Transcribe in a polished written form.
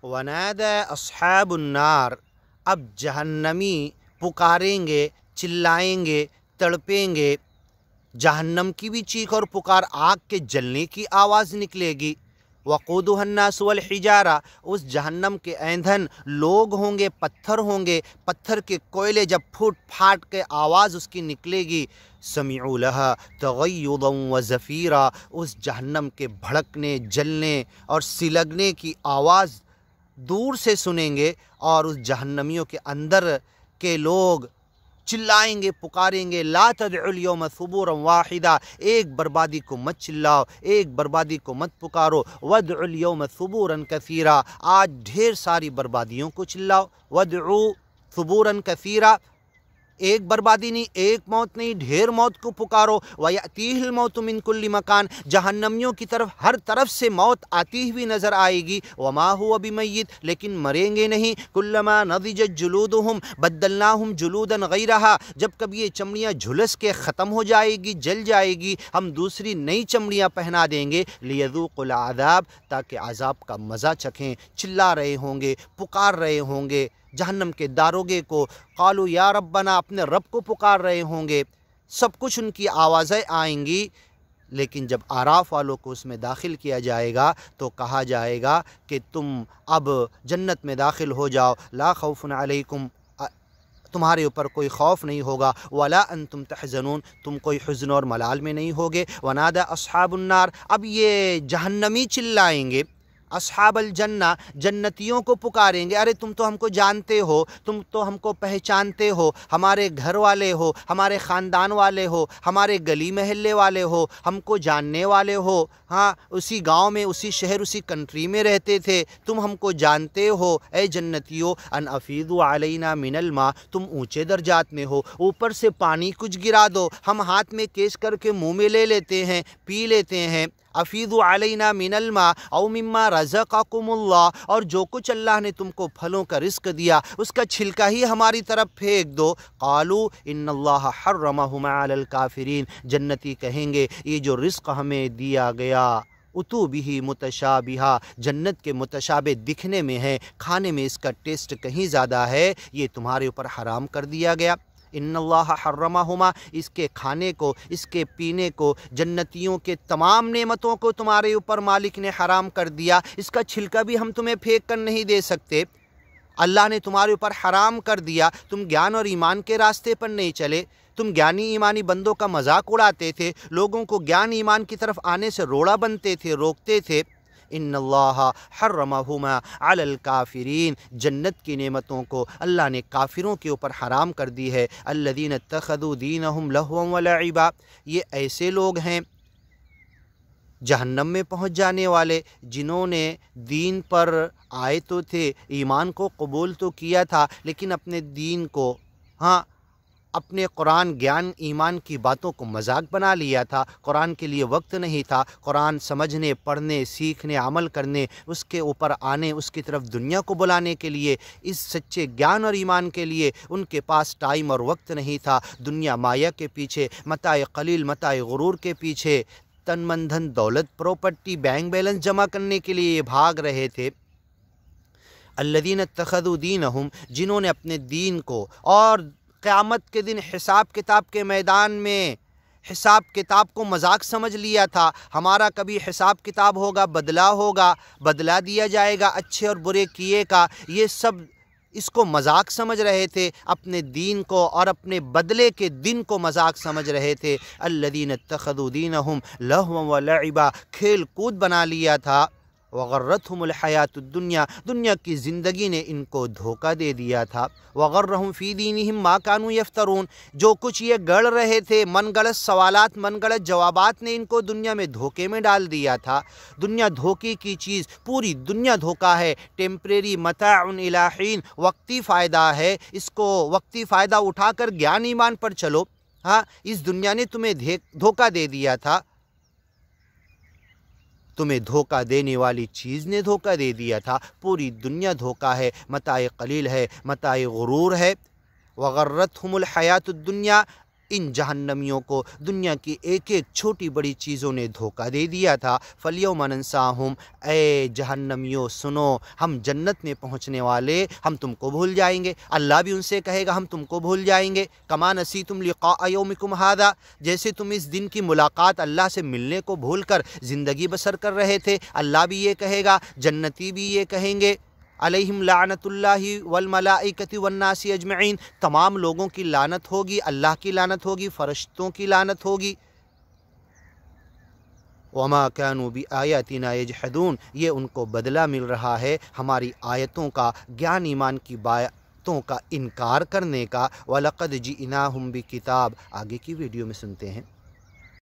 वनादा अस्हाब अन्नार, अब जहन्नमी पुकारेंगे, चिल्लाएंगे, तड़पेंगे। जहन्नम की भी चीख और पुकार, आग के जलने की आवाज़ निकलेगी। वक़ूदुहा अन्नास वल हिजारा, उस जहन्नम के ईंधन लोग होंगे, पत्थर होंगे। पत्थर के कोयले जब फूट फाट के आवाज़ उसकी निकलेगी, समिउ लहा तग़य्युज़न व ज़फ़ीरा, उस जहन्नम के भड़कने, जलने और सिलगने की आवाज़ दूर से सुनेंगे। और उस जहन्नमियों के अंदर के लोग चिल्लाएंगे, पुकारेंगे, ला तदउल यौम सुबूरन वाहिदा, एक बर्बादी को मत चिल्लाओ, एक बर्बादी को मत पुकारो। वदउल यौम सुबूरन कसीरा, आज ढेर सारी बर्बादियों को चिल्लाओ। वदउ सुबूरन कसीरा, एक बर्बादी नहीं, एक मौत नहीं, ढेर मौत को पुकारो। वयअतीहिल मौतु मिन कुल्ली मकान, जहन्नमियों की तरफ हर तरफ से मौत आती हुई नज़र आएगी। वमा हुवा बिमय्यित, लेकिन मरेंगे नहीं। कुल्लमा नज़िजत जुलूदुहुम बद्दलनाहुम जुलूदन गैरहा, जब कभी ये चमड़ियाँ झुलस के ख़त्म हो जाएगी, जल जाएगी, हम दूसरी नई चमड़ियाँ पहना देंगे। लियज़ूक़ुल अज़ाब, ताकि अज़ाब का मज़ा चखें। चिल्ला रहे होंगे, पुकार रहे होंगे जहन्नम के दारोगे को। क़ालू या रब्बना, अपने रब को पुकार रहे होंगे। सब कुछ उनकी आवाज़ें आएंगी। लेकिन जब आराफ वालों को उसमें दाखिल किया जाएगा तो कहा जाएगा कि तुम अब जन्नत में दाखिल हो जाओ। ला खौफुन अलैकुम, तुम्हारे ऊपर कोई खौफ नहीं होगा। वला अंतुम तहज़नून, तुम कोई हुज़्न और मलाल में नहीं होगे। वनादा अस्हाबुन नार, अब ये जहन्नमी चिल्लाएंगे। अस्हाबल जन्ना, जन्नतियों को पुकारेंगे, अरे तुम तो हमको जानते हो, तुम तो हमको पहचानते हो, हमारे घर वाले हो, हमारे ख़ानदान वाले हो, हमारे गली महल्ले वाले हो, हमको जानने वाले हो। हाँ, उसी गांव में, उसी शहर, उसी कंट्री में रहते थे, तुम हमको जानते हो। ए जन्नतियों, अन अफ़ीदु अलैना मिनल मा, तुम ऊँचे दर्जात में हो, ऊपर से पानी कुछ गिरा दो, हम हाथ में केस करके मुँह में ले लेते हैं, पी लेते हैं। अफ़ीदु अलैना मिनल मा औ मिम्मा रज़क़कुमुल्लाह, और जो कुछ अल्लाह ने तुमको फलों का रिस्क दिया उसका छिलका ही हमारी तरफ फेंक दो। क़ालू इन्नल्लाह हर्रमहुमा अलल काफ़िरीन, जन्नती कहेंगे ये जो रिस्क हमें दिया गया, उतू बिही मुतशाबिहा, जन्नत के मुतशाबे दिखने में है, खाने में इसका टेस्ट कहीं ज़्यादा है, ये तुम्हारे ऊपर हराम कर दिया गया। इन्नल्लाह हर्रमहुमा, इसके खाने को, इसके पीने को, जन्नतियों के तमाम नेमतों को तुम्हारे ऊपर मालिक ने हराम कर दिया। इसका छिलका भी हम तुम्हें फेंक कर नहीं दे सकते, अल्लाह ने तुम्हारे ऊपर हराम कर दिया। तुम ज्ञान और ईमान के रास्ते पर नहीं चले, तुम ज्ञानी ईमानी बंदों का मजाक उड़ाते थे, लोगों को ज्ञान ईमान की तरफ आने से रोड़ा बनते थे, रोकते थे। इन्नल्लाह हर्रमहुमा अलल काफिरीन, जन्नत की नेमतों को अल्लाह ने काफिरों के ऊपर हराम कर दी है। अल्लज़ीन इत्तख़ज़ू दीनहुम लहवन व लइबा, ये ऐसे लोग हैं जहन्नम में पहुँच जाने वाले, जिन्होंने दीन पर आए तो थे, ईमान को कबूल तो किया था, लेकिन अपने दीन को, हाँ, अपने कुरान ज्ञान ईमान की बातों को मजाक बना लिया था। कुरान के लिए वक्त नहीं था, कुरान समझने, पढ़ने, सीखने, अमल करने, उसके ऊपर आने, उसकी तरफ दुनिया को बुलाने के लिए, इस सच्चे ज्ञान और ईमान के लिए उनके पास टाइम और वक्त नहीं था। दुनिया माया के पीछे, मताए कलील, मताए गुरूर के पीछे, तन मन धन दौलत प्रॉपर्टी बैंक बैलेंस जमा करने के लिए ये भाग रहे थे। अल्लज़ीन इत्तख़ज़ू दीनहुम, जिन्होंने अपने दीन को और क़यामत के दिन हिसाब किताब के मैदान में हिसाब किताब को मजाक समझ लिया था। हमारा कभी हिसाब किताब होगा, बदला होगा, बदला दिया जाएगा अच्छे और बुरे किए का, ये सब इसको मजाक समझ रहे थे। अपने दीन को और अपने बदले के दिन को मजाक समझ रहे थे। अल्लज़ीन इत्तख़ज़ू दीनहुम लहवन व लइबा, खेल कूद बना लिया था। वग़र्रतहुमुल हयातुद दुनिया, दुनिया की ज़िंदगी ने इनको धोखा दे दिया था। वग़र्रहुम फ़ी दीनिहिम मा कानू यफ्तरून, जो कुछ ये गढ़ रहे थे, मनगढ़ंत सवालात, मनगढ़ंत जवाबात ने इनको दुनिया में धोखे में डाल दिया था। दुनिया धोखे की चीज़, पूरी दुनिया धोखा है। टेम्परेरी मताउन इला हीन, वक्ती फ़ायदा है, इसको वक्ती फ़ायदा उठाकर ज्ञान ईमान पर चलो। हाँ, इस दुनिया ने तुम्हें धोखा दे दिया था, तुम्हें धोखा देने वाली चीज़ ने धोखा दे दिया था। पूरी दुनिया धोखा है, मताए कलील है, मताए गुरूर है। वग़र्रतहुमुल हयातुद दुनिया, इन जहन्नमियों को दुनिया की एक एक छोटी बड़ी चीज़ों ने धोखा दे दिया था। फलियौम नंसाहुम, ए जहन्नमियों सुनो, हम जन्नत में पहुँचने वाले, हम तुमको भूल जाएंगे। अल्लाह भी उनसे कहेगा हम तुमको भूल जाएंगे। कमा नसीतुम लिक़ा यौमिकुम हादा, जैसे तुम इस दिन की मुलाकात अल्लाह से मिलने को भूल कर ज़िंदगी बसर कर रहे थे, अल्लाह भी ये कहेगा, जन्नती भी ये कहेंगे। अलैहिम लानतुल्लाहि वल मलाइकति वन्नासी अजमईन, तमाम लोगों की लानत होगी, अल्लाह की लानत होगी, फ़रिश्तों की लानत होगी। वमा कानू बि आयातिना यजहदून, ये उनको बदला मिल रहा है हमारी आयतों का, ज्ञान ईमान की बातों का इनकार करने का। वलक़द जिइनाहुम बि किताब, आगे की वीडियो में सुनते हैं।